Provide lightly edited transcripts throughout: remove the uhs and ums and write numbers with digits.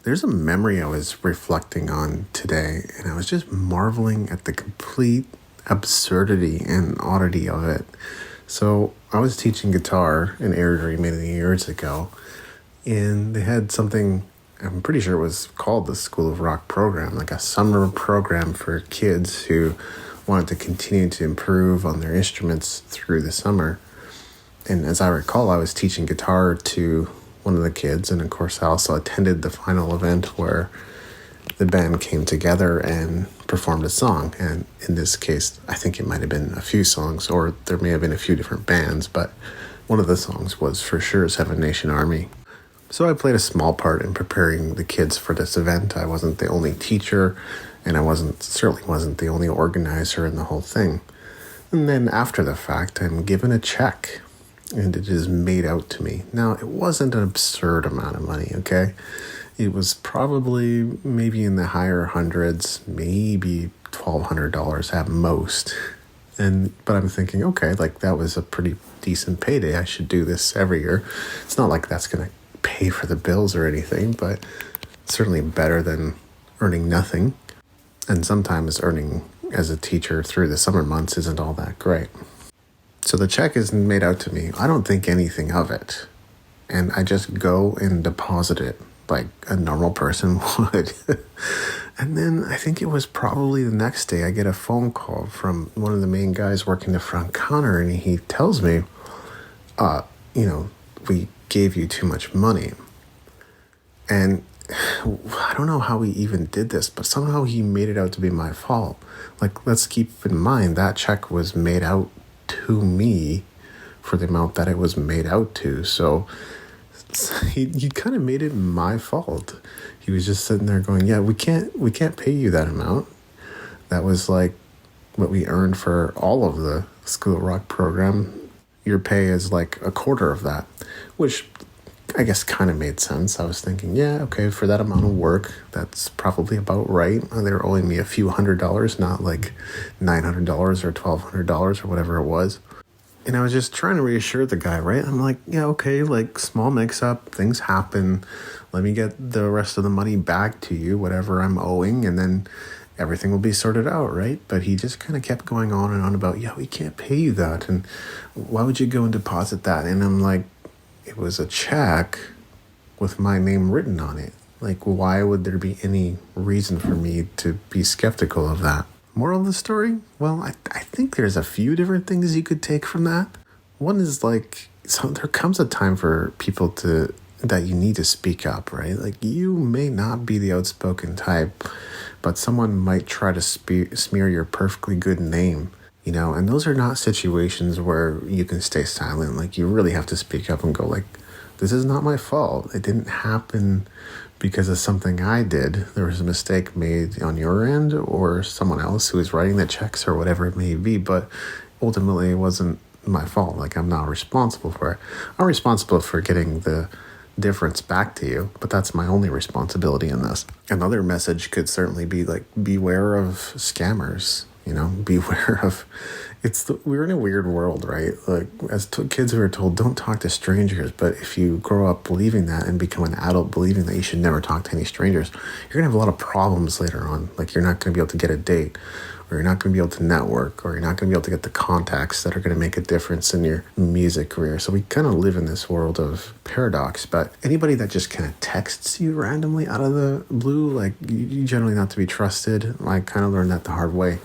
There's a memory I was reflecting on today, and I was just marveling at the complete absurdity and oddity of it. So I was teaching guitar in Airdrie many years ago, and they had something, I'm pretty sure it was called the School of Rock program, like a summer program for kids who wanted to continue to improve on their instruments through the summer. And as I recall, I was teaching guitar to one of the kids, and of course I also attended the final event where the band came together and performed a song. And in this case, I think it might have been a few songs, or there may have been a few different bands, but one of the songs was for sure Seven Nation Army. So I played a small part in preparing the kids for this event. I wasn't the only teacher, and I certainly wasn't the only organizer in the whole thing. And then after the fact, I'm given a check, and it is made out to me. Now, it wasn't an absurd amount of money, okay? It was probably maybe in the higher hundreds, maybe $1,200 at most. But I'm thinking, okay, like that was a pretty decent payday. I should do this every year. It's not like that's going to pay for the bills or anything, but it's certainly better than earning nothing. And sometimes earning as a teacher through the summer months isn't all that great. So the check is made out to me. I don't think anything of it. And I just go and deposit it like a normal person would. And then I think it was probably the next day I get a phone call from one of the main guys working the front counter, and he tells me, we gave you too much money. And I don't know how he even did this, but somehow he made it out to be my fault. Like, let's keep in mind that check was made out to me for the amount that it was made out to. So he kind of made it my fault. He was just sitting there going, yeah, we can't pay you that amount. That was like what we earned for all of the School of Rock program. Your pay is like a quarter of that, which I guess kind of made sense. I was thinking, yeah, okay, for that amount of work, that's probably about right. They were owing me a few $100s, not like $900 or $1,200 or whatever it was. And I was just trying to reassure the guy, right? I'm like, yeah, okay, like small mix-up, things happen. Let me get the rest of the money back to you, whatever I'm owing, and then everything will be sorted out, right? But he just kind of kept going on and on about, yeah, we can't pay you that. And why would you go and deposit that? And I'm like, it was a check with my name written on it. Like, why would there be any reason for me to be skeptical of that? Moral of the story? Well, I think there's a few different things you could take from that. One is like, so there comes a time for people that you need to speak up, right? Like, you may not be the outspoken type, but someone might try to smear your perfectly good name, and those are not situations where you can stay silent. Like, you really have to speak up and go like, this is not my fault. It didn't happen because of something I did. There was a mistake made on your end or someone else who was writing the checks or whatever it may be, but ultimately it wasn't my fault. Like, I'm not responsible for it. I'm responsible for getting the difference back to you, but that's my only responsibility in this. Another message could certainly be like, beware of scammers, beware of, we're in a weird world, right? Like, as kids we were told, don't talk to strangers, but if you grow up believing that and become an adult believing that you should never talk to any strangers, you're gonna have a lot of problems later on. Like, you're not gonna be able to get a date, or you're not going to be able to network, or you're not going to be able to get the contacts that are going to make a difference in your music career. So we kind of live in this world of paradox. But anybody that just kind of texts you randomly out of the blue, like, you generally not to be trusted. I kind of learned that the hard way.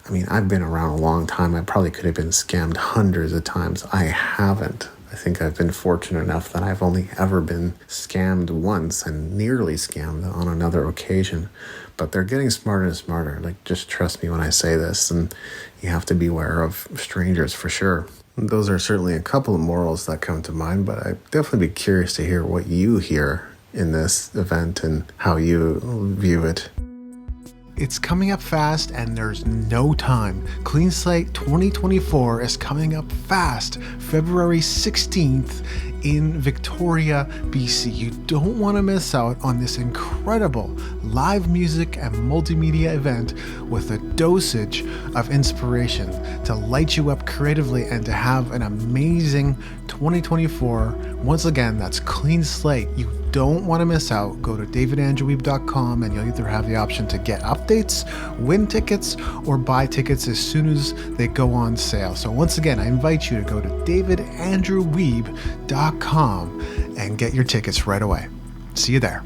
I mean, I've been around a long time. I probably could have been scammed hundreds of times. I haven't. I think I've been fortunate enough that I've only ever been scammed once, and nearly scammed on another occasion. But they're getting smarter and smarter. Like, just trust me when I say this, and you have to beware of strangers for sure. Those are certainly a couple of morals that come to mind, but I'd definitely be curious to hear what you hear in this event and how you view it. It's coming up fast and there's no time. Clean Slate 2024 is coming up fast, February 16th in Victoria, BC. You don't want to miss out on this incredible live music and multimedia event with a dosage of inspiration to light you up creatively and to have an amazing 2024. Once again, that's Clean Slate. You don't want to miss out, go to davidandrewweeb.com and you'll either have the option to get updates, win tickets, or buy tickets as soon as they go on sale. So once again, I invite you to go to davidandrewweeb.com and get your tickets right away. See you there.